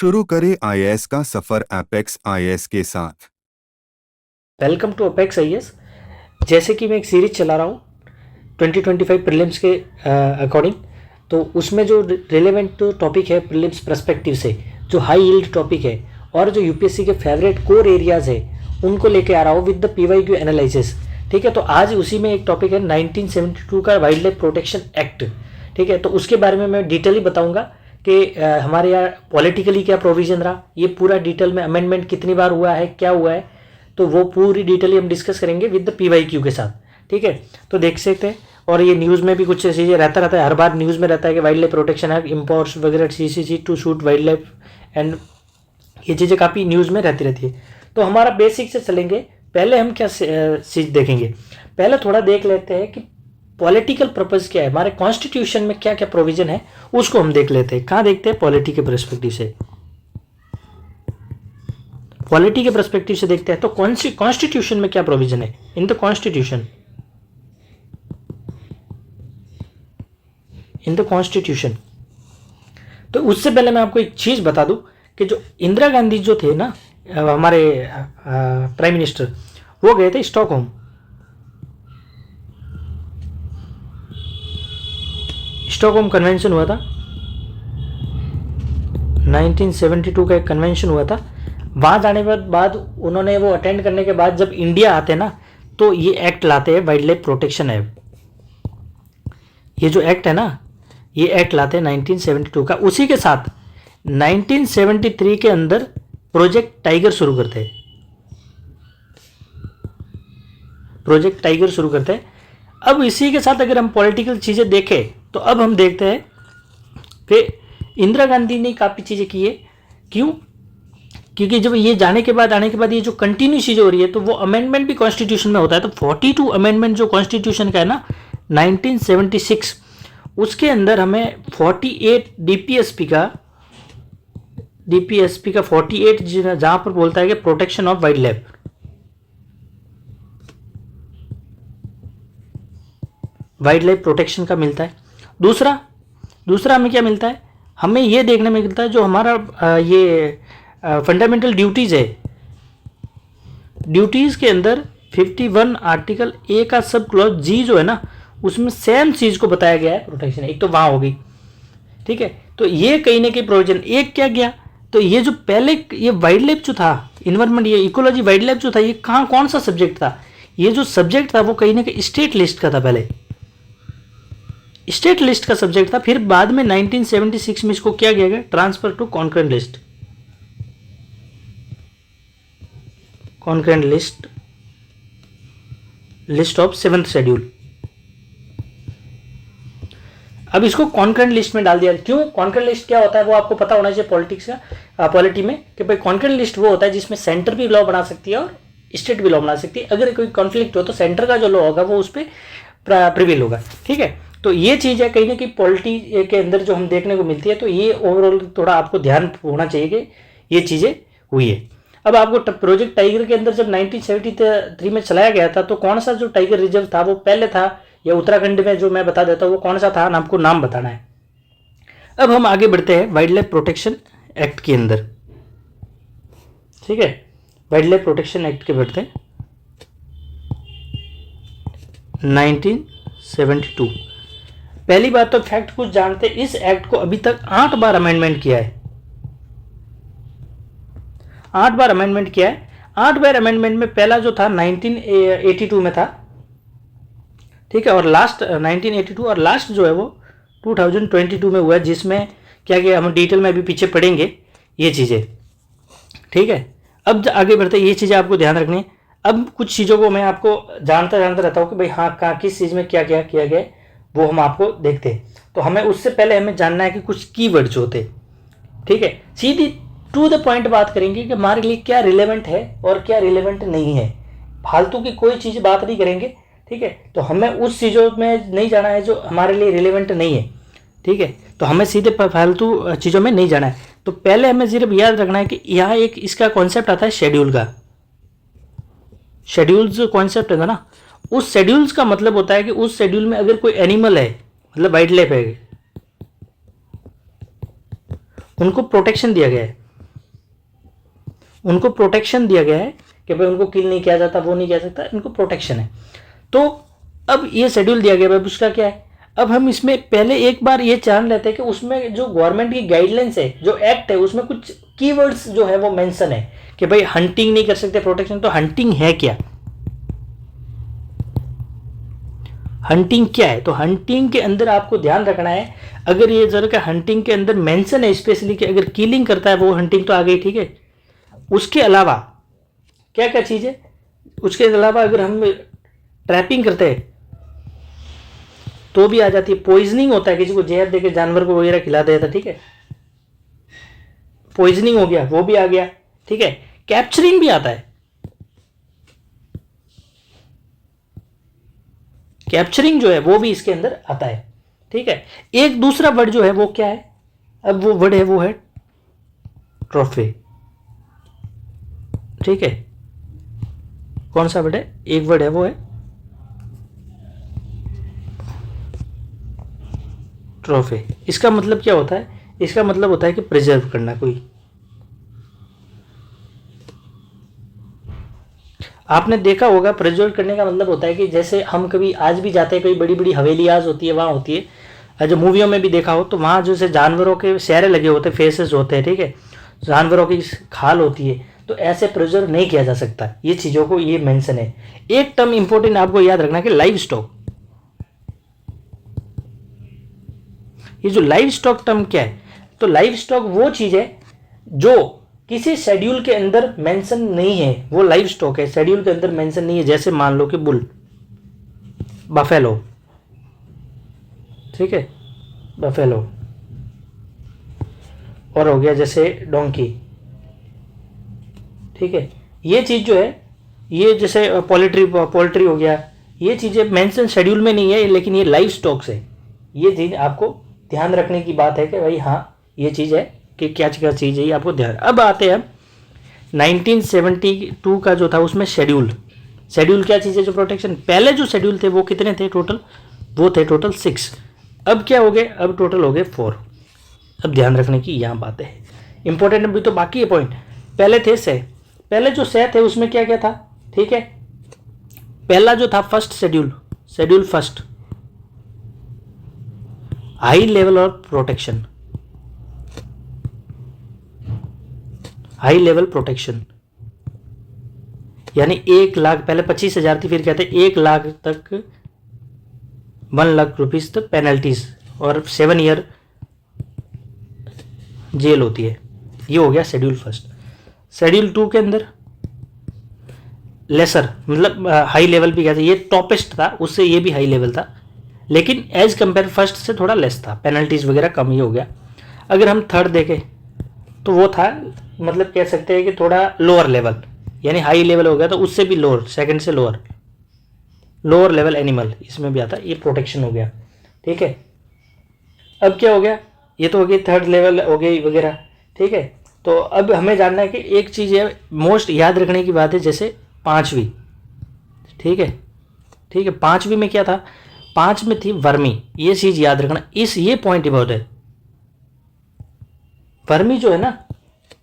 शुरू करें आईएएस का सफर एपेक्स आईएएस के साथ। Welcome to Apex IAS. जैसे कि मैं एक सीरीज चला रहा हूँ 2025 प्रीलिम्स के अकॉर्डिंग, तो उसमें जो रिलेवेंट टॉपिक है प्रीलिम्स पर्सपेक्टिव से, जो हाई यील्ड टॉपिक है और जो यूपीएससी के फेवरेट कोर एरियाज़ है, उनको लेके आ रहा हूँ विद द पीवाईक्यू एनालिसिस। ठीक है, तो आज उसी में एक टॉपिक है 1972 का वाइल्ड लाइफ प्रोटेक्शन एक्ट। ठीक है, तो उसके बारे में मैं डिटेली बताऊंगा कि हमारे यहाँ पॉलिटिकली क्या प्रोविज़न रहा, ये पूरा डिटेल में अमेंडमेंट कितनी बार हुआ है, क्या हुआ है, तो वो पूरी डिटेल हम डिस्कस करेंगे विद द पीवाईक्यू के साथ। ठीक है, तो देख सकते हैं। और ये न्यूज़ में भी कुछ चीज़ें रहता है, हर बार न्यूज़ में रहता है कि wild life protection act, imports वगैरह, CCC to shoot wild life, and ये चीज़ें काफ़ी न्यूज़ में रहती है। तो हमारा बेसिक से चलेंगे। पहले हम क्या चीज़ देखेंगे, पहले थोड़ा देख लेते हैं कि पॉलिटिकल पर्पज़ क्या है, हमारे कॉन्स्टिट्यूशन में क्या क्या प्रोविज़न है, उसको हम देख लेते हैं। कहाँ देखते हैं? पॉलिटी के परस्पेक्टिव से, पॉलिटी के परस्पेक्टिव से देखते हैं। तो कॉन्स्टिट्यूशन में क्या प्रोविजन है? इन द कॉन्स्टिट्यूशन, तो उससे पहले मैं आपको एक चीज़ बता दूं कि जो इंदिरा गांधी जो थे ना, हमारे प्राइम मिनिस्टर, वो गए थे स्टॉकहोम। स्टॉकहोम कन्वेंशन हुआ था 1972 का, एक कन्वेंशन हुआ था। वहाँ जाने के बाद उन्होंने वो अटेंड करने के बाद जब इंडिया आते ना, तो ये एक्ट लाते हैं, वाइल्ड लाइफ प्रोटेक्शन एक्ट। ये जो एक्ट है ना, ये एक्ट लाते हैं 1972 का। उसी के साथ 1973 के अंदर प्रोजेक्ट टाइगर शुरू करते हैं। प्रोजेक्ट टाइगर शुरू करते हैं। अब इसी के साथ अगर हम पॉलिटिकल चीज़ें देखें, तो अब हम देखते हैं कि इंदिरा गांधी ने काफ़ी चीज़ें की है। क्यों? क्योंकि जब ये आने के बाद ये जो कंटिन्यू चीज़ें हो रही है, तो वो अमेंडमेंट भी कॉन्स्टिट्यूशन में होता है। तो 42 अमेंडमेंट जो कॉन्स्टिट्यूशन का है ना 1976, उसके अंदर हमें 48 डीपीएसपी का 48 जहाँ पर बोलता है कि protection of wild life, protection का मिलता है। दूसरा हमें क्या मिलता है? हमें ये देखने में मिलता है जो हमारा ये फंडामेंटल ड्यूटीज़ है, ड्यूटीज़ के अंदर 51 आर्टिकल ए का सब क्लॉज जी जो है ना, उसमें सेम चीज़ को बताया गया है, प्रोटेक्शन। एक तो वहाँ होगी, ठीक है। तो ये कहीं ना कहीं प्रोविजन एक क्या गया, तो ये जो पहले ये वाइल्ड लाइफ जो था, इन्वायरमेंट, ये इकोलॉजी वाइल्ड लाइफ जो था, ये कौन सा सब्जेक्ट था? ये जो सब्जेक्ट था वो कहीं ना कहीं स्टेट लिस्ट का था, पहले स्टेट लिस्ट का सब्जेक्ट था। फिर बाद में 1976 में इसको क्या किया गया? Transfer to concurrent list of 7th schedule. अब इसको कॉन्करेंट लिस्ट में डाल दिया। क्यों? कॉन्करेंट लिस्ट क्या होता है वो आपको पता होना चाहिए पॉलिटिक्स का, पॉलिटी में, कि भाई कॉन्करेंट लिस्ट वो होता है जिसमें सेंटर भी लॉ बना सकती है और स्टेट भी लॉ बना सकती है। अगर कोई कॉन्फ्लिक्ट हो तो सेंटर का जो लॉ होगा वो उस पर प्रिवेल होगा। ठीक है, तो ये चीज़ है कहीं ना कहीं पॉलिटी के अंदर जो हम देखने को मिलती है। तो ये ओवरऑल थोड़ा आपको ध्यान होना चाहिए कि ये चीज़ें हुई है। अब आपको प्रोजेक्ट टाइगर के अंदर जब 1973 में चलाया गया था, तो कौन सा जो टाइगर रिजर्व था वो पहले था, या उत्तराखंड में, जो मैं बता देता हूँ वो कौन सा था, आपको नाम बताना है। अब हम आगे बढ़ते हैं वाइल्ड लाइफ प्रोटेक्शन एक्ट के अंदर। ठीक है, वाइल्ड लाइफ प्रोटेक्शन एक्ट के बढ़ते हैं 1972। पहली बात तो फैक्ट कुछ जानते हैं, इस एक्ट को अभी तक 8 बार अमेंडमेंट किया है। 8 बार अमेंडमेंट किया है। 8 बार अमेंडमेंट में पहला जो था 1982 में था, ठीक है, और लास्ट 1982, और लास्ट जो है वो 2022 में हुआ है, जिसमें क्या क्या हम डिटेल में अभी पीछे पढ़ेंगे ये चीज़ें। ठीक है, अब आगे बढ़ते, ये चीज़ें आपको ध्यान रखनी है। अब कुछ चीज़ों को मैं आपको जानता रहता हूँ कि भाई हाँ, कहाँ किस चीज़ में क्या क्या किया गया, वो हम आपको देखते हैं। तो हमें उससे पहले हमें जानना है कि कुछ कीवर्ड जो होते। ठीक है, सीधी टू द पॉइंट बात करेंगे कि हमारे लिए क्या रिलेवेंट है और क्या रिलेवेंट नहीं है। फालतू की कोई चीज़ बात नहीं करेंगे। ठीक है, तो हमें उस चीज़ों में नहीं जाना है जो हमारे लिए रिलेवेंट नहीं है। ठीक है, तो हमें सीधे फालतू चीज़ों में नहीं जाना है। तो पहले हमें सिर्फ याद रखना है कि यहाँ एक इसका कॉन्सेप्ट आता है शेड्यूल का। शेड्यूल्स जो कॉन्सेप्ट है ना, उस शेड्यूल्स का मतलब होता है कि उस शेड्यूल में अगर कोई एनिमल है, मतलब वाइल्ड लाइफ है, उनको प्रोटेक्शन दिया गया है। उनको प्रोटेक्शन दिया गया है कि भाई उनको किल नहीं किया जाता, वो नहीं किया सकता, इनको प्रोटेक्शन है। तो अब ये शेड्यूल दिया गया है, उसका क्या है, अब हम इसमें पहले एक बार ये जान लेते हैं कि उसमें जो गवर्नमेंट की गाइडलाइंस है, जो एक्ट है, उसमें कुछ कीवर्ड्स जो है वो मेंशन है कि भाई हंटिंग नहीं कर सकते प्रोटेक्शन। तो हंटिंग है क्या, हंटिंग क्या है? तो हंटिंग के अंदर आपको ध्यान रखना है, अगर ये जरा का हंटिंग के अंदर मेंशन है स्पेशली कि अगर किलिंग करता है वो हंटिंग तो आ गई, ठीक है। उसके अलावा क्या क्या चीज़ है, उसके अलावा अगर हम ट्रैपिंग करते हैं तो भी आ जाती है। पॉइजनिंग होता है, किसी को जहर देके जानवर को वगैरह खिला देता, ठीक है, पॉइजनिंग हो गया, वो भी आ गया, ठीक है। कैप्चरिंग भी आता है, कैप्चरिंग जो है वो भी इसके अंदर आता है, ठीक है। एक दूसरा वर्ड जो है वो क्या है, अब वो वर्ड है वो है ट्रॉफी, ठीक है। कौन सा वर्ड है, एक वर्ड है वो है ट्रॉफी। इसका मतलब क्या होता है, इसका मतलब होता है कि प्रिजर्व करना। कोई आपने देखा होगा प्रिजर्व करने का मतलब होता है कि जैसे हम कभी आज भी जाते हैं, कई बड़ी बड़ी हवेलियाज होती है, वहाँ होती है, जो मूवियों में भी देखा हो, तो वहाँ जैसे जानवरों के चेहरे लगे होते हैं, फेसेस होते हैं, ठीक है, जानवरों की खाल होती है, तो ऐसे प्रिजर्व नहीं किया जा सकता। ये चीज़ों को ये मेंशन है। एक टर्म इंपॉर्टेंट आपको याद रखना कि लाइव स्टॉक। ये जो लाइव स्टॉक टर्म क्या है, तो लाइव स्टॉक वो चीज़ है जो किसी शेड्यूल के अंदर मेंशन नहीं है, वो लाइव स्टॉक है, शेड्यूल के अंदर मेंशन नहीं है। जैसे मान लो कि बुल, बफेलो, ठीक है, बफेलो, और हो गया जैसे डोंकी, ठीक है। ये चीज़ जो है, ये जैसे पोल्ट्री हो गया, ये चीज़ें मेंशन शेड्यूल में नहीं है, लेकिन ये लाइव स्टॉक्स है। ये चीज़ आपको ध्यान रखने की बात है कि भाई हाँ ये चीज़ है कि क्या क्या चीज़ है, ये आपको ध्यान। अब आते हैं 1972 का जो था उसमें शेड्यूल क्या चीज़ है, जो प्रोटेक्शन, पहले जो शेड्यूल थे वो कितने थे टोटल, वो थे टोटल 6। अब क्या हो गए, अब टोटल हो गए 4। अब ध्यान रखने की यहाँ बात है, इंपॉर्टेंट अभी तो बाकी है पॉइंट। पहले थे से, पहले जो से थे उसमें क्या क्या था, ठीक है। पहला जो था first schedule first, high level of protection, high level protection, यानी 1 लाख, पहले 25,000 थी, फिर कहते 1 लाख तक, 1 लाख रुपीज तक पेनल्टीज और 7 ईयर जेल होती है। ये हो गया शेड्यूल फर्स्ट। शेड्यूल 2 के अंदर लेसर, मतलब हाई लेवल भी कहते, ये टॉपेस्ट था, उससे ये भी हाई लेवल था, लेकिन एज कंपेयर फर्स्ट से थोड़ा लेस था, पेनल्टीज वगैरह कम ही हो गया। अगर हम थर्ड देखें तो वो था, मतलब कह सकते हैं कि थोड़ा लोअर लेवल, यानी हाई लेवल हो गया तो उससे भी लोअर, सेकंड से लोअर लेवल एनिमल इसमें भी आता है, ये प्रोटेक्शन हो गया, ठीक है। अब क्या हो गया, ये तो हो गई थर्ड लेवल हो गई वगैरह, ठीक है। तो अब हमें जानना है कि एक चीज़ है मोस्ट याद रखने की बात है, जैसे 5वीं, ठीक है, 5वीं में क्या था, 5 में थी वर्मी। ये चीज़ याद रखना, ये पॉइंट बहुत है, वर्मी जो है ना,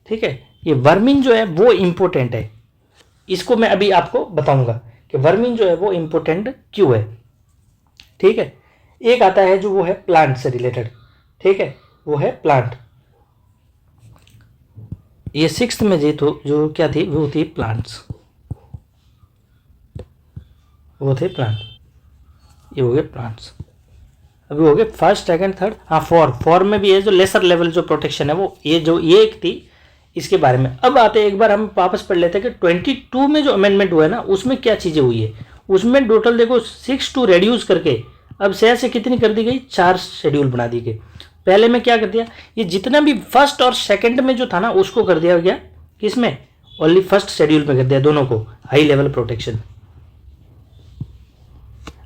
ठीक है, ये वर्मिन जो है वो इंपॉर्टेंट है। इसको मैं अभी आपको बताऊंगा कि वर्मिन जो है वो इंपॉर्टेंट क्यों है, ठीक है। एक आता है जो वो है प्लांट से रिलेटेड, ठीक है, वो है प्लांट। ये 6th में जो क्या थी, वो थी प्लांट्स, वो थे प्लांट, ये हो गए प्लांट्स। अभी हो गए फर्स्ट सेकंड थर्ड, हाँ 4 में भी है जो लेसर लेवल जो प्रोटेक्शन है वो, ये एक थी इसके बारे में। अब आते हैं, एक बार हम वापस पढ़ लेते हैं कि 22 में जो अमेंडमेंट हुआ है ना, उसमें क्या चीज़ें हुई है। उसमें टोटल देखो 6 टू रेड्यूस करके अब से कितनी कर दी गई, 4 शेड्यूल बना दी गई। पहले में क्या कर दिया, ये जितना भी फर्स्ट और सेकंड में जो था ना उसको कर दिया गया, किसमें, ओनली फर्स्ट शेड्यूल में कर दिया दोनों को हाई लेवल प्रोटेक्शन।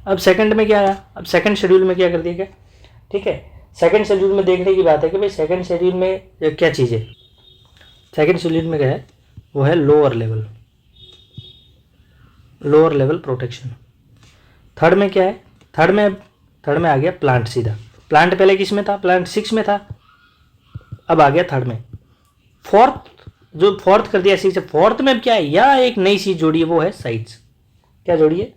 अब सेकंड में क्या आया, अब सेकंड शेड्यूल में क्या कर दिया गया, ठीक है। सेकंड शेड्यूल में देखने की बात है कि भाई सेकंड शेड्यूल में क्या चीज़ है, सेकंड शेड्यूल में क्या है, वो है लोअर लेवल प्रोटेक्शन। थर्ड में क्या है, थर्ड में आ गया प्लांट सीधा, प्लांट पहले किस में था, प्लांट 6 में था, अब आ गया थर्ड में। फोर्थ जो फोर्थ कर दिया सीरीज, फोर्थ में अब क्या है, या एक नई चीज जोड़ी है, वो है साइट्स। क्या जोड़ी है,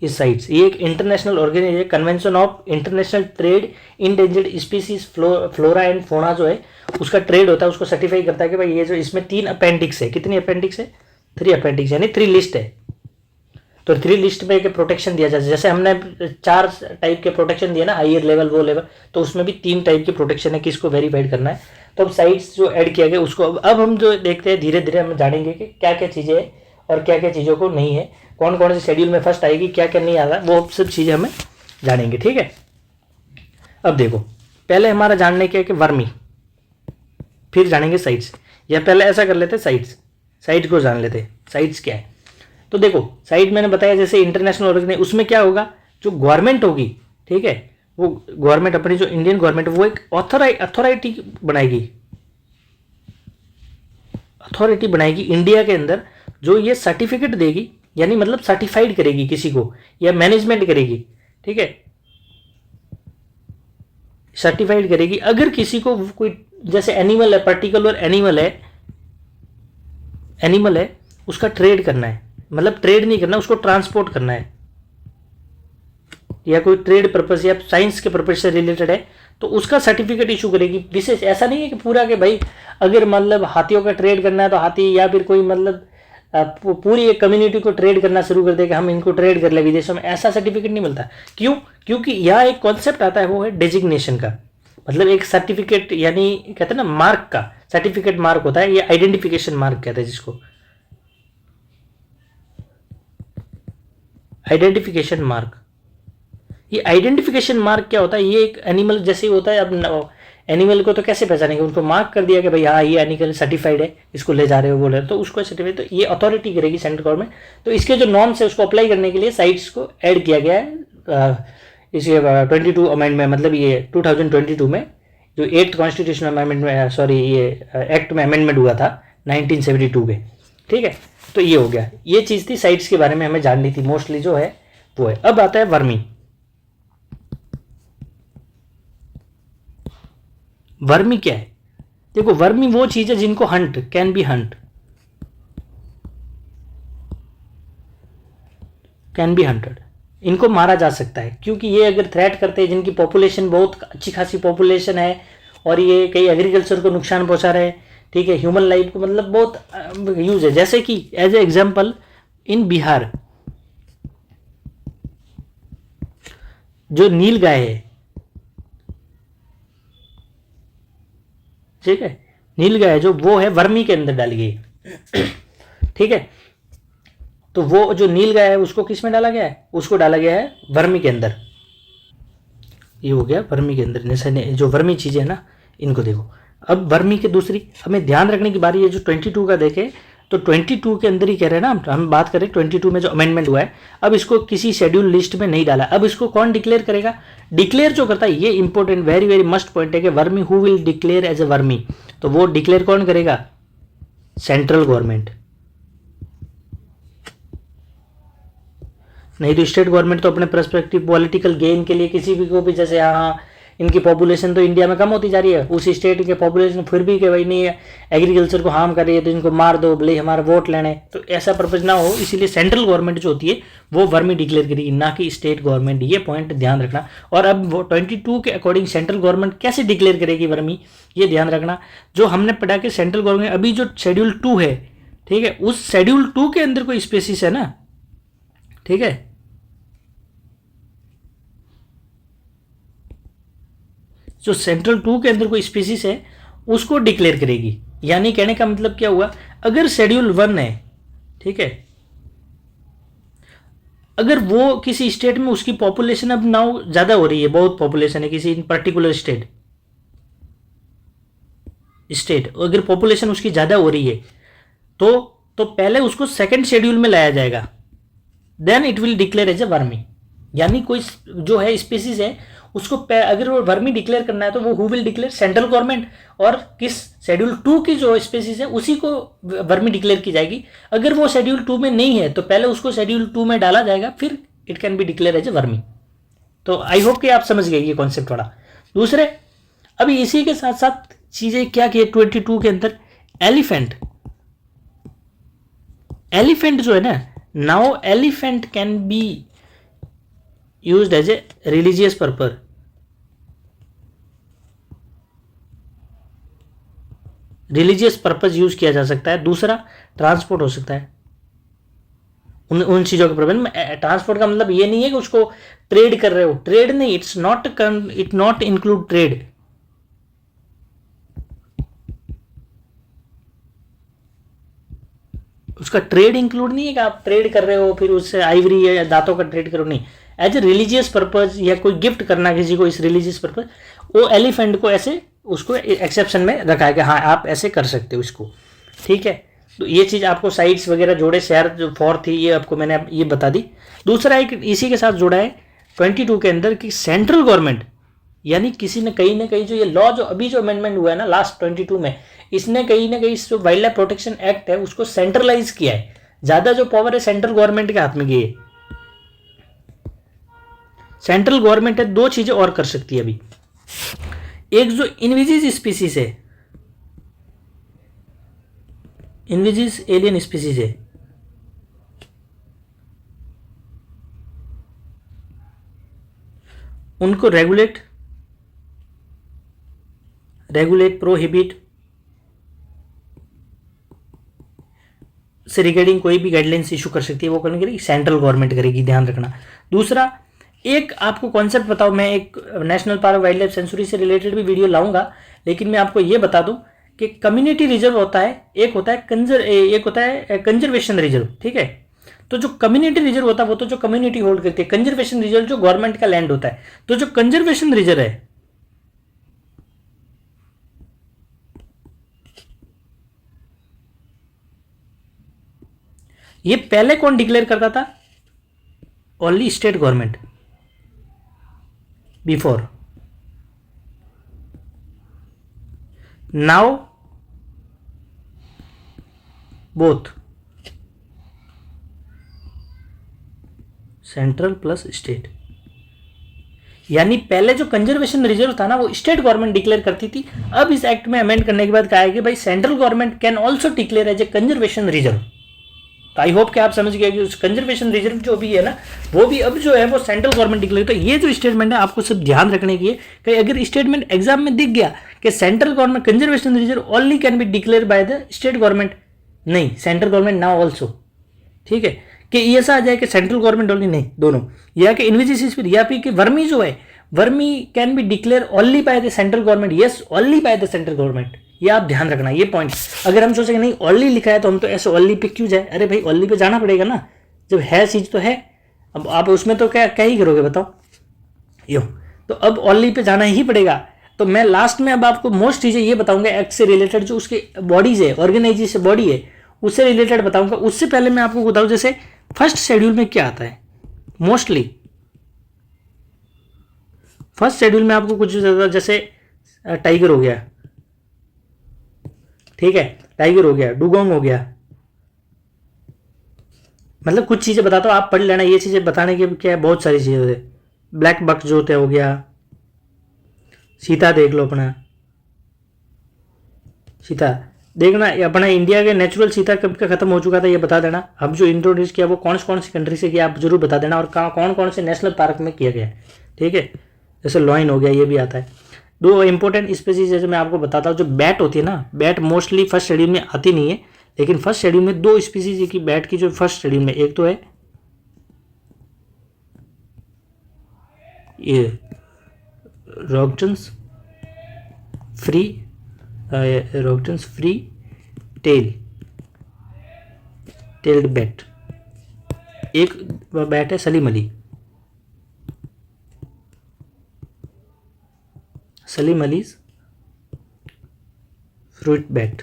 ये साइट्स। ये एक international organization, convention of international trade endangered species flora and fauna जो है उसका ट्रेड होता है, उसको सर्टिफाई करता है कि भाई ये जो इसमें 3 अपेंडिक्स है, कितनी अपेंडिक्स है, 3 अपेंडिक्स, यानी 3 लिस्ट है। तो 3 लिस्ट में एक प्रोटेक्शन दिया जाता है, जैसे हमने 4 टाइप के प्रोटेक्शन दिए ना, हायर लेवल वो लेवल, तो उसमें भी 3 टाइप की प्रोटेक्शन है, किसको वेरीफाइड करना है। तो अब साइट्स जो ऐड किया गया उसको अब हम जो देखते हैं, धीरे धीरे हम जानेंगे कि क्या क्या चीज़ें हैं और क्या क्या चीज़ों को नहीं है, कौन कौन से शेड्यूल में फर्स्ट आएगी, क्या क्या नहीं आ रहा, वो सब चीज़ें हमें जानेंगे, ठीक है। अब देखो, पहले हमारा जानने क्या है कि वर्मी, फिर जानेंगे साइट्स, या पहले ऐसा कर लेते साइट को जान लेते, साइट्स क्या है। तो देखो, साइट मैंने बताया जैसे इंटरनेशनल ऑर्गेनाइजेशन, उसमें क्या होगा, जो गवर्नमेंट होगी, ठीक है, वो गवर्नमेंट अपनी जो इंडियन गवर्नमेंट वो एक अथॉरिटी बनाएगी इंडिया के अंदर, जो ये सर्टिफिकेट देगी, यानी मतलब सर्टिफाइड करेगी किसी को, या मैनेजमेंट करेगी, ठीक है, सर्टिफाइड करेगी। अगर किसी को कोई जैसे एनिमल है, पर्टिकुलर एनिमल है, उसका ट्रेड करना है, मतलब ट्रेड नहीं करना, उसको ट्रांसपोर्ट करना है, या कोई ट्रेड पर्पस या साइंस के पर्पस से रिलेटेड है, तो उसका सर्टिफिकेट इशू करेगी विशेष। ऐसा नहीं है कि पूरा के भाई अगर मतलब हाथियों का ट्रेड करना है तो हाथी, या फिर कोई मतलब पूरी एक कम्युनिटी को ट्रेड करना शुरू कर दे कि हम इनको ट्रेड कर ले विदेशों में, ऐसा सर्टिफिकेट नहीं मिलता। क्यों? क्योंकि यहाँ एक कॉन्सेप्ट आता है, वो है डेजिग्नेशन का, मतलब एक सर्टिफिकेट, यानी कहते हैं ना मार्क का, सर्टिफिकेट मार्क होता है, ये आइडेंटिफिकेशन मार्क कहते हैं जिसको, आइडेंटिफिकेशन मार्क। ये आइडेंटिफिकेशन मार्क क्या होता है, ये एक एनिमल जैसे होता है, अब एनिमल को तो कैसे पहचानेंगे, उनको मार्क कर दिया कि भाई हाँ ये एनिमल सर्टिफाइड है, इसको ले जा रहे हो बोल रहे हो, तो उसको सर्टिफाइड, तो ये अथॉरिटी करेगी सेंट्रल गवर्नमेंट। तो इसके जो नॉर्म्स है उसको अप्लाई करने के लिए साइट्स को ऐड किया गया है इसे 22 अमेंडमेंट, मतलब ये 2022 में जो 8th कॉन्स्टिट्यूशन अमेंडमेंट में, सॉरी ये एक्ट में अमेंडमेंट हुआ था 1972 में, ठीक है। तो ये हो गया, ये चीज़ थी साइट्स के बारे में हमें जाननी थी, मोस्टली जो है वो है। अब आता है वर्मी। वर्मी क्या है? देखो, वर्मी वो चीज है जिनको हंट कैन बी हंटेड, इनको मारा जा सकता है, क्योंकि ये अगर थ्रेट करते हैं, जिनकी पॉपुलेशन बहुत अच्छी खासी पॉपुलेशन है, और ये कई एग्रीकल्चर को नुकसान पहुंचा रहे हैं, ठीक है, ह्यूमन लाइफ को मतलब बहुत यूज है। जैसे कि as a example in Bihar जो नील गाय है, ठीक है, नील गाय जो वो है वर्मी के अंदर डाली गई ठीक है। तो वो जो नील गाय है उसको किस में डाला गया है, उसको डाला गया है वर्मी के अंदर। ये हो गया वर्मी के अंदर, जैसे जो वर्मी चीजें है ना, इनको देखो। अब वर्मी के दूसरी हमें ध्यान रखने की बारी है, जो 22 का देखे तो 22 के अंदर ही कह रहे हैं ना, हम बात करें 22 में जो अमेंडमेंट हुआ है, अब इसको किसी शेड्यूल लिस्ट में नहीं डाला। अब इसको कौन डिक्लेयर करेगा? डिक्लेयर जो करता है, ये important very very must point है कि vermin who will declare as a vermin, तो वो डिक्लेयर कौन करेगा? सेंट्रल गवर्नमेंट, नहीं तो स्टेट गवर्नमेंट तो अपने पर्सपेक्टिव पॉलिटिकल गेन के लिए किसी भी को भी, जैसे हाँ इनकी पॉपुलेशन तो इंडिया में कम होती जा रही है, उस स्टेट के पॉपुलेशन फिर भी कि भाई नहीं एग्रीकल्चर को हार्म कर रही है तो इनको मार दो, भले हमारा वोट लेने, तो ऐसा पर्पज ना हो, इसीलिए सेंट्रल गवर्नमेंट जो होती है वो वर्मी डिक्लेयर करेगी, ना कि स्टेट गवर्नमेंट। ये पॉइंट ध्यान रखना। और अब वो 22 के अकॉर्डिंग सेंट्रल गवर्नमेंट कैसे डिक्लेयर करेगी वर्मी, ये ध्यान रखना। जो हमने पढ़ा कि सेंट्रल गवर्नमेंट अभी जो शेड्यूल 2 है, ठीक है, उस शेड्यूल 2 के अंदर कोई स्पेसिस है ना, ठीक है, जो सेंट्रल 2 के अंदर कोई स्पीसीज है उसको डिक्लेयर करेगी। यानी कहने का मतलब क्या हुआ, अगर शेड्यूल 1 है, ठीक है, अगर वो किसी स्टेट में उसकी पॉपुलेशन अब नाउ ज्यादा हो रही है, बहुत पॉपुलेशन है किसी पर्टिकुलर स्टेट अगर पॉपुलेशन उसकी ज्यादा हो रही है तो पहले उसको सेकंड शेड्यूल में लाया जाएगा, then it will declare as a vermin. यानी कोई जो है स्पीसीज है उसको अगर वो वर्मी डिक्लेयर करना है तो वो who will declare? Central government. और किस शेड्यूल 2 की जो स्पीसीज है उसी को वर्मी डिक्लेयर की जाएगी। अगर वो शेड्यूल 2 में नहीं है तो पहले उसको शेड्यूल 2 में डाला जाएगा, फिर it can be declare as a vermin. तो आई होप कि आप समझ गए ये कॉन्सेप्ट थोड़ा। दूसरे, अभी इसी के साथ साथ चीजें क्या की 22 के अंदर, एलिफेंट जो है ना, now elephant can be used as a religious purpose. Religious purpose use किया जा सकता है। दूसरा ट्रांसपोर्ट हो सकता है उन चीजों के प्रबंध में। ट्रांसपोर्ट का मतलब ये नहीं है कि उसको ट्रेड कर रहे हो, ट्रेड नहीं, इट नॉट इंक्लूड ट्रेड। उसका ट्रेड इंक्लूड नहीं है कि आप ट्रेड कर रहे हो फिर उससे आइवरी या दांतों का ट्रेड करो, नहीं। एज ए रिलीजियस पर्पज या कोई गिफ्ट करना किसी को इस रिलीजियस पर्पज, वो एलिफेंट को ऐसे उसको एक्सेप्शन में रखा है कि हाँ आप ऐसे कर सकते हो इसको, ठीक है। तो ये चीज़ आपको साइट्स वगैरह जोड़े, शेयर जो फॉर थी ये आपको मैंने ये बता दी। दूसरा एक इसी के साथ जोड़ा है 22 के अंदर कि सेंट्रल गवर्नमेंट, यानी किसी ने कहीं ना कहीं जो ये लॉ जो अभी जो अमेंडमेंट हुआ है ना लास्ट 22 में, इसने कहीं ना कहीं जो वाइल्ड लाइफ प्रोटेक्शन एक्ट है उसको सेंट्रलाइज किया है। ज्यादा जो पावर है सेंट्रल गवर्नमेंट के हाथ में गई है। सेंट्रल गवर्नमेंट है, दो चीजें और कर सकती है अभी। एक जो इनविजिज स्पीसीज है, इनविजिज एलियन स्पीसीज है, उनको रेगुलेट, प्रोहिबिट से रिगार्डिंग कोई भी गाइडलाइंस इशू कर सकती है, वो करने के लिए सेंट्रल गवर्नमेंट करेगी, ध्यान रखना। दूसरा एक आपको कॉन्सेप्ट बताओ, मैं एक national park wild life sanctuary से रिलेटेड भी वीडियो लाऊंगा, लेकिन मैं आपको ये बता दूं कि कम्युनिटी रिजर्व होता है, एक होता है कंजर्वेशन रिजर्व, ठीक है। तो जो कम्युनिटी रिजर्व होता है वो तो जो कम्युनिटी होल्ड करती है, कंजर्वेशन रिजर्व जो गवर्नमेंट का लैंड होता है। तो जो कंजर्वेशन रिजर्व है, ये पहले कौन डिक्लेयर करता था? Only state government before. Now both central plus state, यानी पहले जो कंजर्वेशन रिजर्व था ना वो स्टेट गवर्नमेंट डिक्लेयर करती थी। अब इस एक्ट में अमेंड करने के बाद कहा है कि भाई central government can also declare as a conservation reserve. तो आई होप कि आप समझ गए कि उस कंजर्वेशन रिजर्व जो भी है ना वो भी अब जो है वो सेंट्रल गवर्नमेंट डिक्लेयर। तो ये जो स्टेटमेंट है आपको सब ध्यान रखने की है कि अगर स्टेटमेंट एग्जाम में दिख गया कि central government conservation reserve only can be declare by the state government, नहीं सेंट्रल गवर्नमेंट नाउ ऑल्सो, ठीक है। कि ऐसा आ जाए कि सेंट्रल गवर्नमेंट ओनली, नहीं दोनों, या कि इनविजिस या फिर कि वर्मी जो है vermi can be declare only by the central government, yes only by the central government. ये आप ध्यान रखना ये पॉइंट। अगर हम सोचेंगे नहीं ओनली लिखा है तो हम तो ऐसे ओनली पे क्यों जाए, अरे भाई ओनली पे जाना पड़ेगा ना, जब है चीज तो है। अब आप उसमें तो क्या ही करोगे बताओ, यो तो अब ओनली पे जाना ही पड़ेगा। तो मैं लास्ट में अब आपको मोस्ट चीजें ये बताऊंगा एक्ट से रिलेटेड, जो उसके बॉडीज है, ऑर्गेनाइजेशन बॉडी है, उससे रिलेटेड बताऊंगा। उससे पहले मैं आपको बताऊं जैसे फर्स्ट शेड्यूल में क्या आता है। मोस्टली फर्स्ट शेड्यूल में आपको कुछ जैसे टाइगर हो गया, ठीक है, टाइगर हो गया, डुगोंग हो गया, मतलब कुछ चीजें बताता हूं, आप पढ़ लेना। ये चीजें बताने की क्या है, बहुत सारी चीजें होते, ब्लैक बक जो होते हो गया, सीता देख लो, अपना सीता देखना, अपना इंडिया के नेचुरल सीता कब का खत्म हो चुका था ये बता देना। हम जो इंट्रोड्यूस किया वो कौन सी कंट्री से किया आप जरूर बता देना, और कौन कौन से नेशनल पार्क में किया गया, ठीक है। जैसे लॉइन हो गया, ये भी आता है। दो इंपॉर्टेंट स्पीसीज जैसे मैं आपको बताता हूँ, जो बैट होती है ना, बैट मोस्टली फर्स्ट शेड्यूल में आती नहीं है, लेकिन फर्स्ट शेड्यूल में दो स्पीसीज की बैट की जो फर्स्ट शेड्यूल में, एक तो है ये रॉकटन्स फ्री टेल्ड बैट, एक बैट है सलीम अलीज फ्रूट बैट।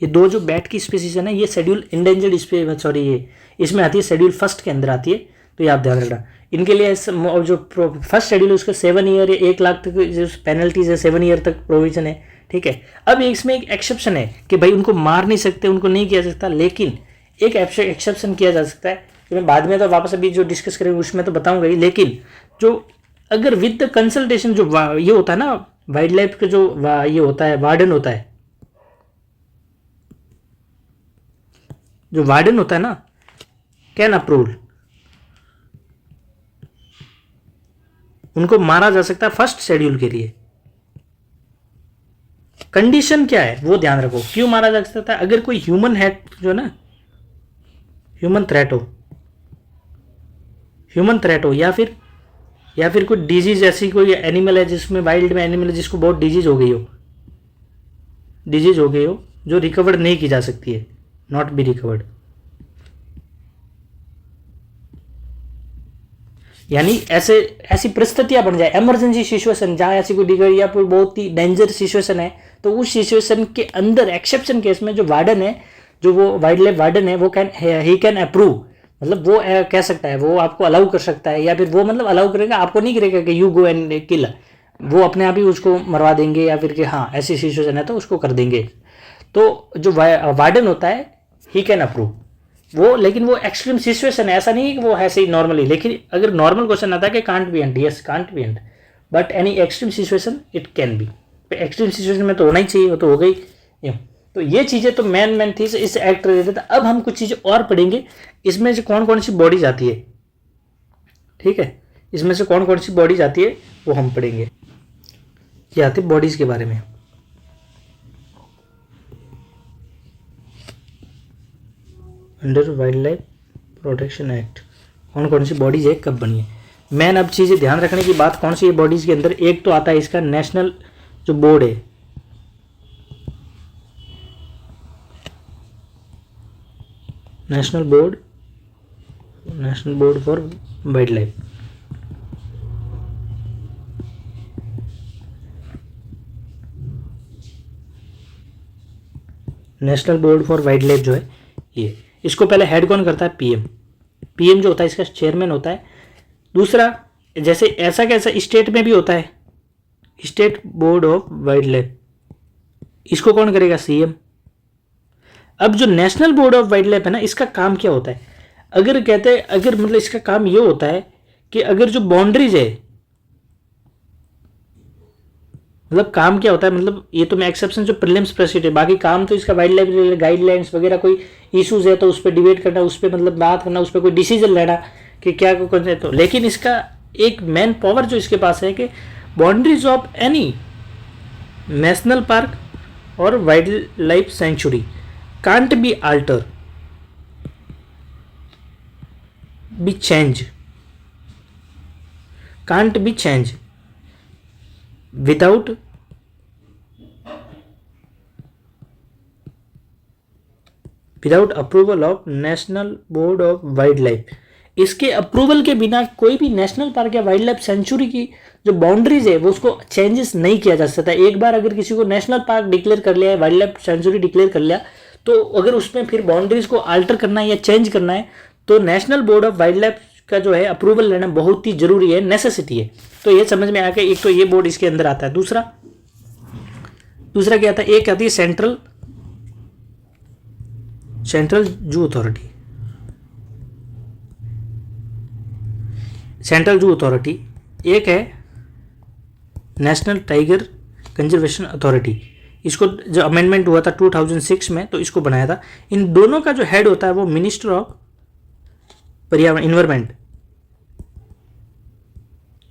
ये दो जो बैट की स्पीसीज है ना, ये शेड्यूल इंडेंजर्ड सॉरी ये इसमें आती है, शेड्यूल फर्स्ट के अंदर आती है। तो ये आप ध्यान रखना इनके लिए। जो फर्स्ट शेड्यूल है उसका 7 ईयर या 1 लाख तक जो पेनल्टीज है 7 ईयर तक प्रोविजन है, ठीक है। अब इसमें एक एक्सेप्शन है कि भाई उनको मार नहीं सकते, उनको नहीं किया जा सकता, लेकिन एक एक्सेप्शन किया जा सकता है कि मैं बाद में तो वापस अभी जो डिस्कस करेंगे उसमें तो बताऊंगा ही। लेकिन जो अगर विद द कंसल्टेशन जो ये होता है ना वाइल्ड लाइफ का जो ये होता है वार्डन होता है, जो वार्डन होता है ना, कैन अप्रूव, उनको मारा जा सकता है फर्स्ट शेड्यूल के लिए। कंडीशन क्या है वो ध्यान रखो, क्यों मारा जा सकता है? अगर कोई ह्यूमन है जो ना ह्यूमन थ्रेट हो या फिर कोई डिजीज, ऐसी कोई एनिमल है जिसमें वाइल्ड में एनिमल है जिसको बहुत डिजीज हो गई हो जो रिकवर्ड नहीं की जा सकती है, नॉट बी रिकवर्ड, यानी ऐसी परिस्थितियां बन जाए, इमरजेंसी सिचुएशन जहां ऐसी कोई डिग्री या कोई बहुत ही डेंजर सिचुएशन है, तो उस सिचुएशन के अंदर एक्सेप्शन केस में जो वार्डन है, जो वो वाइल्ड लाइफ वार्डन है, वो ही कैन अप्रूव, मतलब वो कह सकता है, वो आपको अलाउ कर सकता है, या फिर वो मतलब अलाउ करेगा, आपको नहीं करेगा कि यू गो एंड किल, वो अपने आप ही उसको मरवा देंगे, या फिर कि हाँ ऐसी सिचुएशन है तो उसको कर देंगे। तो जो वार्डन होता है ही कैन अप्रूव वो, लेकिन वो एक्सट्रीम सिचुएशन है, ऐसा नहीं है कि वो ऐसे ही नॉर्मली। लेकिन अगर नॉर्मल क्वेश्चन आता है कि can't be and, yes can't be and, but any extreme situation it can B. Extreme situation में तो होना ही चाहिए, वो तो हो गई। तो ये चीज़ें तो मेन थी इस एक्ट रिलेटेड। अब हम कुछ चीज़ें और पढ़ेंगे, इसमें से कौन कौन सी बॉडीज आती है, ठीक है, इसमें से कौन कौन सी बॉडीज आती है वो हम पढ़ेंगे। ये आती है बॉडीज के बारे में। Under wild life protection act कौन कौन सी बॉडीज है, कब बनी है। मेन अब चीज़ें ध्यान रखने की बात कौन सी है बॉडीज के अंदर, एक तो आता है इसका नेशनल जो बोर्ड है, national board for wild life. National board for wild life जो है ये, इसको पहले हेड कौन करता है, पीएम जो होता है इसका चेयरमैन होता है। दूसरा, जैसे ऐसा कैसा स्टेट में भी होता है state board of wild life, इसको कौन करेगा, सीएम। अब जो national board of wild life है ना, इसका काम क्या होता है, अगर कहते हैं, अगर मतलब इसका काम ये होता है कि अगर जो बाउंड्रीज है, मतलब काम क्या होता है, मतलब ये तो मैं एक्सेप्शन जो प्रीलिम्स प्रोसीजर, बाकी काम तो इसका वाइल्ड लाइफ गाइडलाइंस वगैरह, कोई इश्यूज है तो उस पर डिबेट करना, उस पर मतलब बात करना, उस पर कोई डिसीजन लेना कि क्या कौन से। तो लेकिन इसका एक मेन पावर जो इसके पास है कि boundaries of any national park और wildlife sanctuary can't be alter, be change, can't be change without approval of national board of wildlife. इसके अप्रूवल के बिना कोई भी नेशनल पार्क या वाइल्ड लाइफ सेंचुरी की जो बाउंड्रीज है वो उसको चेंजेस नहीं किया जा सकता। एक बार अगर किसी को नेशनल पार्क डिक्लेयर कर लिया है, वाइल्ड लाइफ सेंचुरी डिक्लेयर कर लिया, तो अगर उसमें फिर बाउंड्रीज को अल्टर करना है या चेंज करना है तो national board of wild life का जो है अप्रूवल लेना बहुत ही जरूरी है, नेसेसिटी है। तो ये समझ में आ गया, एक तो ये बोर्ड इसके अंदर आता है। दूसरा क्या आता है, एक आती है सेंट्रल जू अथॉरिटी, एक है नेशनल टाइगर कंजर्वेशन अथॉरिटी। इसको जो अमेंडमेंट हुआ था 2006 में, तो इसको बनाया था। इन दोनों का जो हेड होता है वो मिनिस्टर ऑफ पर्यावरण,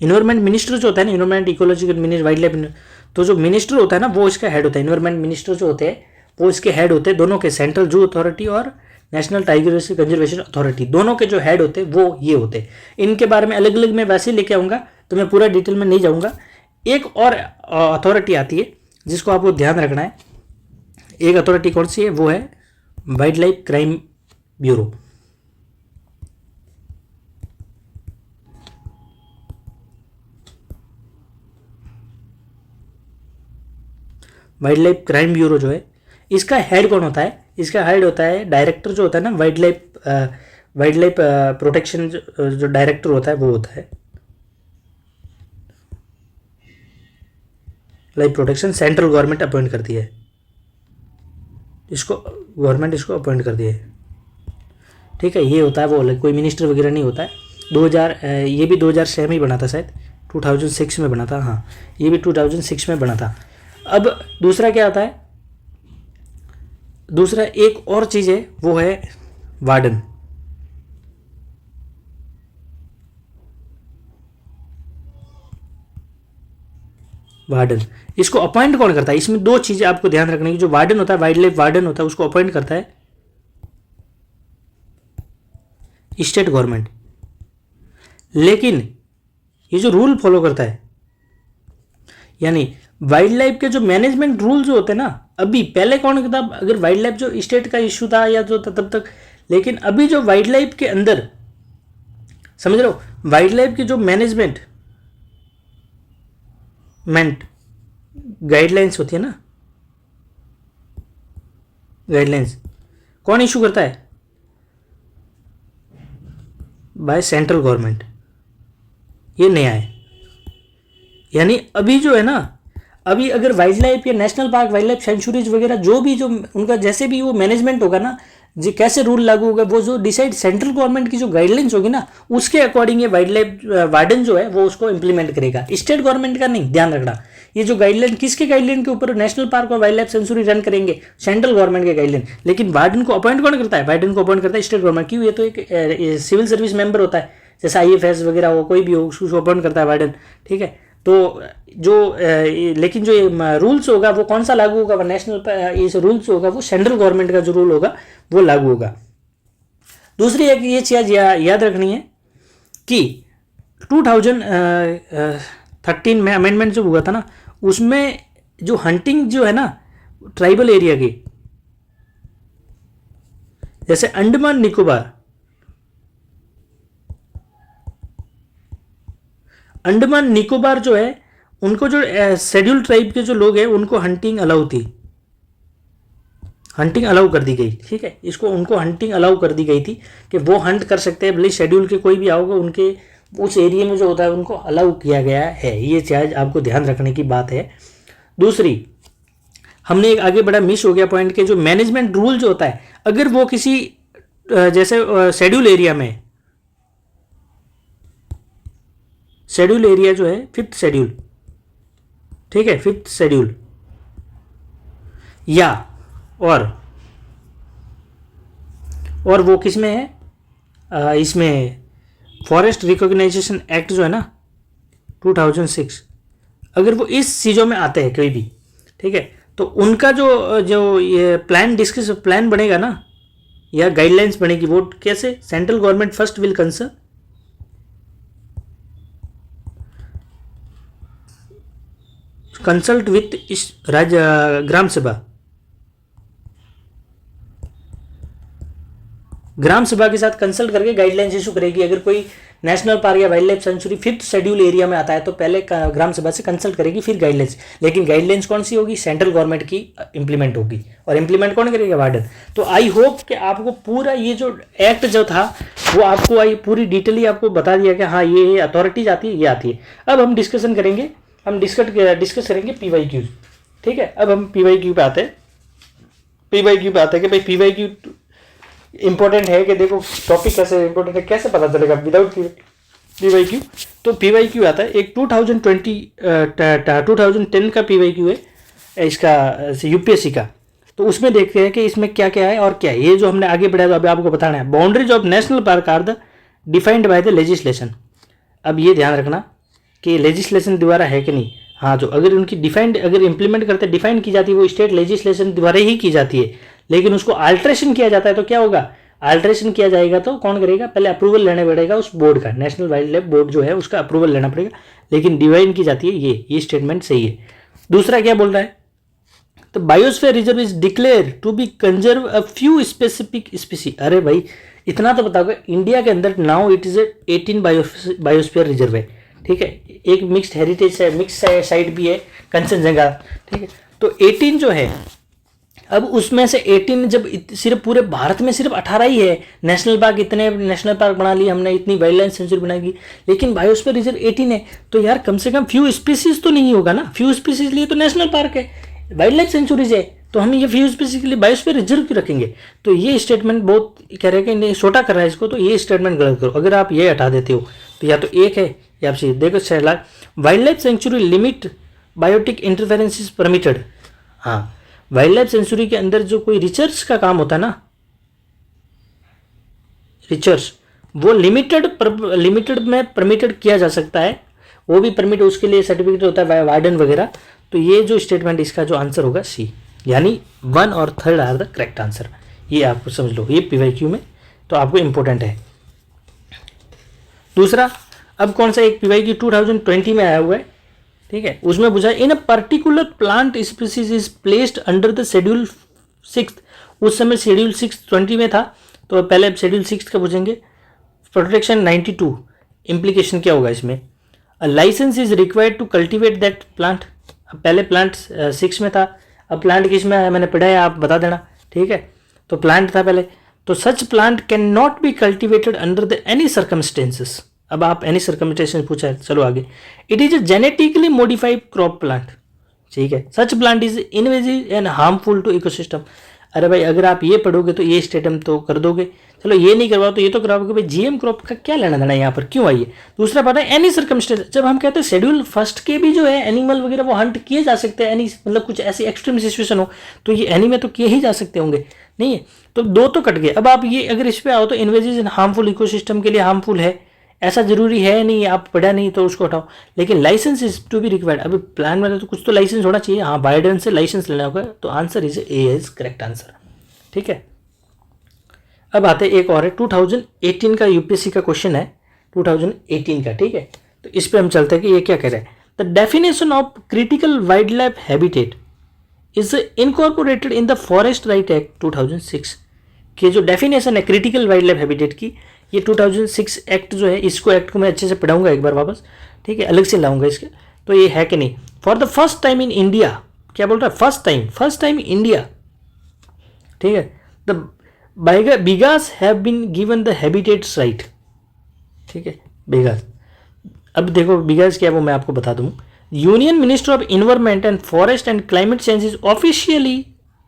इन्वायरमेंट मिनिस्टर जो होता है ना, environment ecological minister wild life, तो जो मिनिस्टर होता है ना वो इसका हेड होता है। इन्वायरमेंट मिनिस्टर जो होते हैं वो इसके हेड होते हैं, दोनों के, सेंट्रल जू अथॉरिटी और नेशनल टाइगर कंजर्वेशन अथॉरिटी, दोनों के जो हेड होते हैं वो ये होते हैं। इनके बारे में अलग अलग मैं वैसे ही लेके आऊँगा, तो मैं पूरा डिटेल में नहीं जाऊँगा। एक और अथॉरिटी आती है जिसको आपको ध्यान रखना है, एक अथॉरिटी कौन सी है, वो है wild life crime bureau. Wild life crime bureau जो है, इसका हेड कौन होता है, इसका हेड होता है डायरेक्टर जो होता है ना, वाइल्ड लाइफ प्रोटेक्शन जो डायरेक्टर होता है वो होता है life protection, central government appoint करती है इसको, गवर्नमेंट इसको अपॉइंट करती है, ठीक है। ये होता है वो अलग, कोई मिनिस्टर वगैरह नहीं होता है। 2000 ये भी 2006 में ही बना था शायद, 2006 में बना था, हाँ ये भी 2006 में बना था। अब दूसरा क्या आता है, दूसरा एक और चीज़ है वो है वार्डन। वार्डन इसको अपॉइंट कौन करता है? इसमें दो चीजें आपको ध्यान रखने की। जो वार्डन होता है, वाइल्ड लाइफ वार्डन होता है, उसको अपॉइंट करता है स्टेट गवर्नमेंट, लेकिन ये जो रूल फॉलो करता है, यानी वाइल्ड लाइफ के जो मैनेजमेंट रूल जो होते हैं ना, अभी पहले कौन करता, अगर वाइल्ड लाइफ जो स्टेट का इश्यू था या जो तब तक, लेकिन अभी जो वाइल्ड लाइफ के अंदर, समझ रहे हो, वाइल्ड लाइफ की जो मैनेजमेंट गाइडलाइंस होती है ना, गाइडलाइंस कौन इशू करता है? By central government. ये नया है, यानी अभी जो है ना, अभी अगर वाइल्ड लाइफ या national park, wild life sanctuaries वगैरह जो भी, जो उनका जैसे भी वो मैनेजमेंट होगा ना, जो कैसे रूल लागू होगा, वो जो डिसाइड सेंट्रल गवर्नमेंट की जो गाइडलाइंस होगी ना, उसके अकॉर्डिंग ये वाइल्ड लाइफ वार्डन जो है वो उसको इंप्लीमेंट करेगा, स्टेट गवर्नमेंट का नहीं। ध्यान रखना, ये जो गाइडलाइन किसके गाइडलाइन के ऊपर नेशनल पार्क और वाइल्ड लाइफ सेंचुरी रन करेंगे? सेंट्रल गवर्नमेंट के गाइडलाइन। लेकिन वार्डन को अपॉइंट कौन करता है? वार्डन को अपॉइंट करता है स्टेट गवर्नमेंट। क्यों? ये तो एक सिविल सर्विस मेंबर होता है, जैसे IFS वगैरह हो, कोई भी हो, उसको अपॉइंट करता है वार्डन, ठीक है। तो जो लेकिन जो रूल्स होगा वो कौन सा लागू होगा? नेशनल ये रूल्स होगा वो सेंट्रल गवर्नमेंट का जो रूल होगा वो लागू होगा। दूसरी एक ये चीज़ याद रखनी है कि 2013 में अमेंडमेंट जो हुआ था ना, उसमें जो हंटिंग जो है ना ट्राइबल एरिया की, जैसे अंडमान निकोबार, अंडमान निकोबार जो है, उनको जो शेड्यूल ट्राइब के जो लोग हैं उनको हंटिंग अलाउ थी, हंटिंग अलाउ कर दी गई, ठीक है। इसको उनको हंटिंग अलाउ कर दी गई थी कि वो हंट कर सकते हैं, भले शेड्यूल के कोई भी आओगे, उनके उस एरिया में जो होता है उनको अलाउ किया गया है। ये चीज़ आपको ध्यान रखने की बात है। दूसरी, हमने एक आगे बड़ा मिस हो गया पॉइंट के, जो मैनेजमेंट रूल जो होता है, अगर वो किसी जैसे शेड्यूल एरिया में, शेड्यूल एरिया जो है 5th शेड्यूल, ठीक है, 5th शेड्यूल, या और वो किस में है, इसमें फॉरेस्ट रिकॉग्नाइजेशन एक्ट जो है ना 2006, अगर वो इस चीज़ों में आते हैं कोई भी, ठीक है, तो उनका जो ये प्लान बनेगा ना, या गाइडलाइंस बनेगी, वो कैसे? Central government first will consult with gram sabha के साथ कंसल्ट करके गाइडलाइंस इशू करेगी। अगर कोई नेशनल पार्क या wildlife century 5th schedule area में आता है तो पहले ग्राम सभा से कंसल्ट करेगी, फिर गाइडलाइंस। लेकिन गाइडलाइंस कौन सी होगी? सेंट्रल गवर्नमेंट की इंप्लीमेंट होगी, और इंप्लीमेंट कौन करेगा? वार्डन। तो आई होप कि आपको पूरा ये जो एक्ट जो था वो आपको पूरी डिटेली आपको बता दिया कि हाँ ये अथॉरिटीज आती है, ये आती है। अब हम डिस्कशन करेंगे, हम डिस्कस करेंगे PYQ, ठीक है। अब हम PYQ पे आते हैं, कि भाई PYQ इंपॉर्टेंट है कि देखो टॉपिक कैसे इंपॉर्टेंट है, कैसे पता चलेगा विदाउट PYQ। तो PYQ आता है एक 2010 का PYQ है इसका, UPSC का। तो उसमें देखते हैं कि इसमें क्या क्या है और क्या है। ये जो हमने आगे बढ़ाया तो अभी आपको बताना है। Boundaries of national park are the defined by the legislation. अब ये ध्यान रखना कि लेजिस्लेशन द्वारा है कि नहीं। हाँ, जो अगर उनकी डिफाइंड, अगर इंप्लीमेंट करते डिफाइन की जाती है वो स्टेट लेजिस्लेशन द्वारा ही की जाती है, लेकिन उसको अल्ट्रेशन किया जाता है तो क्या होगा? अल्ट्रेशन किया जाएगा तो कौन करेगा? पहले अप्रूवल लेना पड़ेगा उस बोर्ड का, नेशनल वाइल्ड लाइफ बोर्ड जो है उसका अप्रूवल लेना पड़ेगा, लेकिन डिवाइन की जाती है ये स्टेटमेंट सही है। दूसरा क्या बोल रहा है? तो biosphere reserve is declare to be conserve a few specific specie. अरे भाई इतना तो बताओगे, इंडिया के अंदर now it is 18 biosphere reserve है, ठीक है। एक मिक्स्ड हेरिटेज है, मिक्स साइट भी है, कंचनजंगा, ठीक है। तो 18 जो है, अब उसमें से 18 जब सिर्फ पूरे भारत में सिर्फ 18 ही है नेशनल पार्क, इतने नेशनल पार्क बना लिए हमने, इतनी वाइल्ड लाइफ सेंचुरी बनाएगी, लेकिन बायोस्फीयर रिजर्व 18 है, तो यार कम से कम फ्यू स्पीसीज तो नहीं होगा ना। फ्यू स्पीसीज लिए तो नेशनल पार्क है, वाइल्ड लाइफ सेंचुरीज है, तो हम ये फ्यू स्पीसीज के लिए बायोस्फीयर रिजर्व क्यों रखेंगे? तो ये स्टेटमेंट बहुत कह रहे हैं कि छोटा कर रहा है इसको, तो ये स्टेटमेंट गलत करो। अगर आप ये हटा देते हो तो या तो एक है या आप देखो 6 lakh. Wildlife sanctuary limit biotic interference is permitted. हाँ, वाइल्ड लाइफ सेंचुरी के अंदर जो कोई रिसर्च का काम होता है ना, रिसर्च, वो लिमिटेड में परमिटेड किया जा सकता है, वो भी परमिट, उसके लिए सर्टिफिकेट होता है वार्डन वगैरह। तो ये जो स्टेटमेंट इसका जो आंसर होगा सी, यानी 1 और 3 आर द करेक्ट आंसर। ये आपको समझ लो, ये पीवाईक्यू में तो आपको इंपॉर्टेंट है। दूसरा, अब कौन सा एक पीवाईक्यू 2020 में आया हुआ है, ठीक है, उसमें पूछा in a particular plant species is placed under the schedule 6। उस समय शेड्यूल 6 20 में था, तो पहले शेड्यूल 6 का पूछेंगे। प्रोटेक्शन 92, इम्प्लीकेशन क्या होगा इसमें? A license is required to cultivate that plant. अब पहले प्लांट 6 में था, अब प्लांट किस में आया मैंने पढ़ा है, आप बता देना, ठीक है। तो प्लांट था पहले, तो such plant can not be cultivated under the any circumstances. अब आप एनी सर्कमस्टेंसेस पूछा है, चलो आगे। It is a genetically modified crop plant, ठीक है। Such plant is invasive and harmful to ecosystem. अरे भाई, अगर आप ये पढ़ोगे तो ये स्टेटमेंट तो कर दोगे, चलो ये नहीं करवाओ तो ये तो करवाओगे। भाई जीएम क्रॉप का क्या लेना देना यहाँ पर, क्यों आई है? दूसरा बात है एनी सर्कमस्टेंस। जब हम कहते हैं शेड्यूल 1 के भी जो है एनिमल वगैरह वो हंट किए जा सकते हैं, एनी मतलब कुछ ऐसी एक्सट्रीम सिचुएशन हो तो ये एनी में तो किए ही जा सकते होंगे, नहीं है? तो 2 तो कट गए। अब आप ये अगर इस पे आओ तो इन्वेजिव एंड हार्मफुल इकोसिस्टम के लिए हार्मफुल है, ऐसा जरूरी है नहीं, आप पढ़ा नहीं तो उसको हटाओ। लेकिन licence is to be required, अभी प्लान में तो कुछ तो लाइसेंस होना चाहिए। हाँ, बायोडन से लाइसेंस लेना होगा, तो answer is a is correct answer, ठीक है। अब आते एक और है 2018 का यूपीएससी का क्वेश्चन है, 2018 का, ठीक है। तो इस पे हम चलते हैं कि ये क्या कह रहा है। The definition of critical wild life habitat is incorporated in the forest right act 2006 की जो डेफिनेशन है क्रिटिकल वाइल्ड लाइफ हैबिटेट की, ये 2006 एक्ट जो है, इसको एक्ट को मैं अच्छे से पढ़ाऊंगा एक बार वापस, ठीक है, अलग से लाऊंगा इसके। तो ये है कि नहीं, for the first time in India, क्या बोल रहा है, फर्स्ट टाइम इंडिया, ठीक है, the Baigas have been given the habitats right, ठीक है, बिगास। अब देखो बिगास क्या है वो मैं आपको बता दूं। Union minister of environment and forest and climate change is officially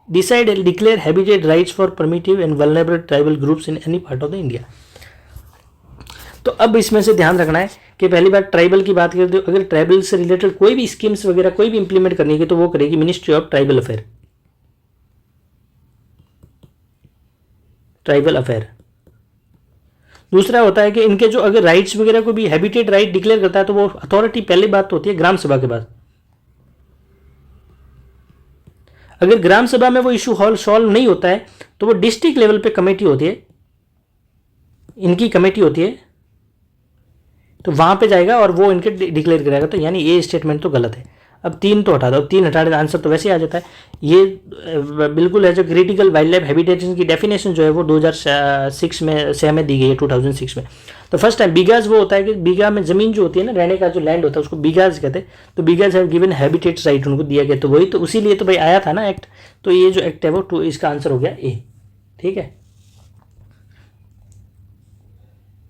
declare habitat rights for primitive and vulnerable tribal groups in any part of the India. तो अब इसमें से ध्यान रखना है कि पहली बार ट्राइबल की बात करते हो, अगर ट्राइबल से रिलेटेड कोई भी स्कीम्स वगैरह कोई भी इंप्लीमेंट करनी है तो वो करेगी मिनिस्ट्री ऑफ ट्राइबल अफेयर। दूसरा होता है कि इनके जो अगर राइट्स वगैरह को भी हैबिटेट राइट डिक्लेयर करता है तो वो अथॉरिटी पहली बात तो होती है ग्राम सभा के पास। अगर ग्राम सभा में वो इशू सॉल्व नहीं होता है तो वो डिस्ट्रिक्ट लेवल पे कमेटी होती है, इनकी कमेटी होती है, तो वहां पे जाएगा और वो इनके डिक्लेयर करेगा। तो यानी ये स्टेटमेंट तो गलत है। अब 3 तो हटा दो, 3 हटा दे आंसर तो वैसे ही आ जाता है। ये बिल्कुल है जो क्रिटिकल वाइल्ड लाइफ हैबिटेशन की डेफिनेशन जो है वो 2006 में दी गई है, 2006 में। तो फर्स्ट टाइम बिगास वो होता है कि बीघा में जमीन जो होती है ना, रहने का जो लैंड होता है उसको बिगास कहते हैं। तो बिगास हैव गिवन हैबिटेट्स राइट उनको दिया गया, तो वही तो उसी लिए तो भाई आया था ना एक्ट। तो ये जो एक्ट है वो इसका आंसर हो गया ए, ठीक है।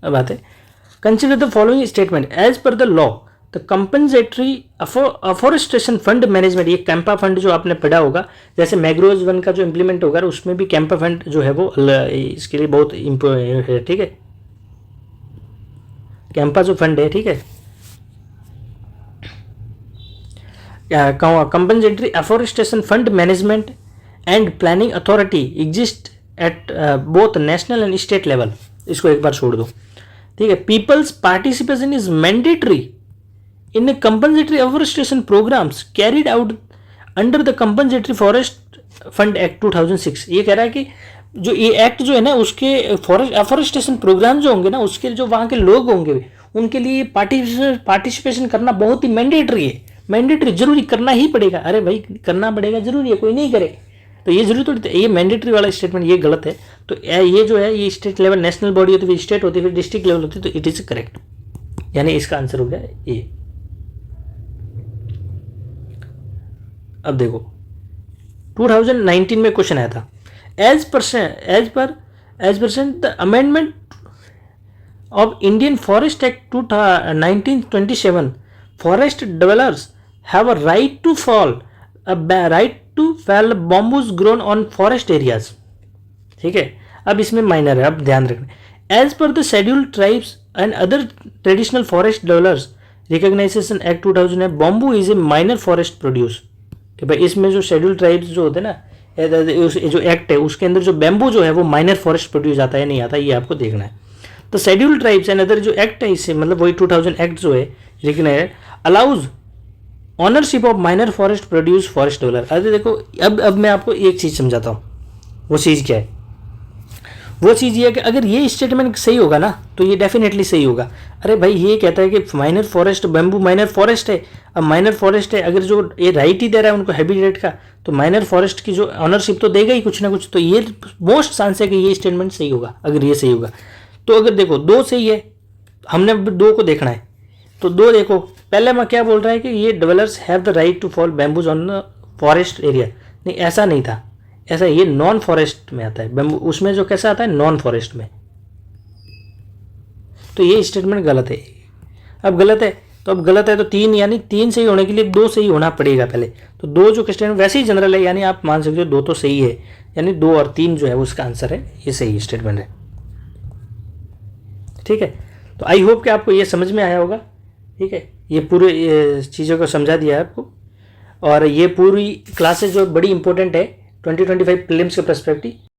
अब आते consider the following statement as per the law the compensatory afforestation fund management. ये कैंपा फंड जो आपने पढ़ा होगा, जैसे मैग्रोव वन का जो इंप्लीमेंट होगा उसमें भी कैंपा फंड जो है वो इसके लिए बहुत इम्पोर्टेंट है, ठीक है। कैंपा जो फंड है, ठीक है, compensatory afforestation fund management and planning authority exist at both national and state level. इसको एक बार छोड़ दो, ठीक है। People's participation is mandatory in compensatory afforestation programmes carried out under the compensatory forest fund act 2006। ये कह रहा है कि जो ये एक्ट जो है ना उसके अफॉरेस्टेशन प्रोग्राम जो होंगे ना, उसके जो वहाँ के लोग होंगे उनके लिए पार्टिसिपेशन करना बहुत ही मैंडेटरी है, मैंडेटरी, जरूरी करना ही पड़ेगा। अरे भाई करना पड़ेगा, जरूरी है, कोई नहीं करे तो ये जरूरी थोड़ी। ये मैंडेटरी वाला स्टेटमेंट ये गलत है। तो ये जो है ये स्टेट लेवल, नेशनल बॉडी होती है, फिर स्टेट होती है, फिर डिस्ट्रिक्ट लेवल होती है, तो इट इज करेक्ट, यानी इसका आंसर हो गया ए। अब देखो 2019 में क्वेश्चन आया था, as percent the amendment of Indian forest act 1927 forest developers have a right to fell bamboos grown on forest areas, ठीक है। अब इसमें माइनर है, अब ध्यान रखना। As per the scheduled tribes and other traditional forest developers recognization act 2000 है, bamboo is a minor forest produce, कि भाई इसमें जो शेड्यूल ट्राइब्स जो होते हैं ना, जो एक्ट है उसके अंदर जो बैम्बू जो है वो माइनर फॉरेस्ट प्रोड्यूस आता है नहीं आता, ये आपको देखना है। तो शेड्यूल ट्राइब्स एंड अदर जो एक्ट है इससे मतलब वही 2000 एक्ट जो है recognise allows ownership of minor forest produce forest developer. अरे देखो अब मैं आपको एक चीज़ समझाता हूँ, वो चीज़ क्या है। वो चीज़ ये है कि अगर ये स्टेटमेंट सही होगा ना तो ये डेफिनेटली सही होगा। अरे भाई ये कहता है कि minor forest bamboo minor forest है, अब माइनर फॉरेस्ट है अगर जो ये राइट ही दे रहा है उनको हैबिटेट का, तो माइनर फॉरेस्ट की जो ऑनरशिप तो देगा ही कुछ ना कुछ, तो ये मोस्ट चांस है कि ये स्टेटमेंट सही होगा अगर ये सही होगा। तो अगर देखो दो सही है, हमने दो को देखना है, तो दो देखो पहले मैं क्या बोल रहा है कि ये developers have the right to fall bamboos on forest area, नहीं ऐसा नहीं था, ऐसा ये नॉन फॉरेस्ट में आता है बैम्बू, उसमें जो कैसा आता है नॉन फॉरेस्ट में, तो ये स्टेटमेंट गलत है। अब गलत है तो अब गलत है तो तीन, यानी तीन सही होने के लिए दो सही होना पड़ेगा पहले, तो दो जो स्टेटमेंट वैसे ही जनरल है, यानी आप मान सकते हो दो तो सही है, यानी 2 और 3 जो है उसका आंसर है, ये सही स्टेटमेंट है। ठीक है, तो आई होप कि आपको ये समझ में आया होगा। ठीक है, ये पूरे चीज़ों को समझा दिया है आपको, और ये पूरी क्लासेस जो बड़ी इंपॉर्टेंट है 2025 प्रीलिम्स के पर्सपेक्टिव।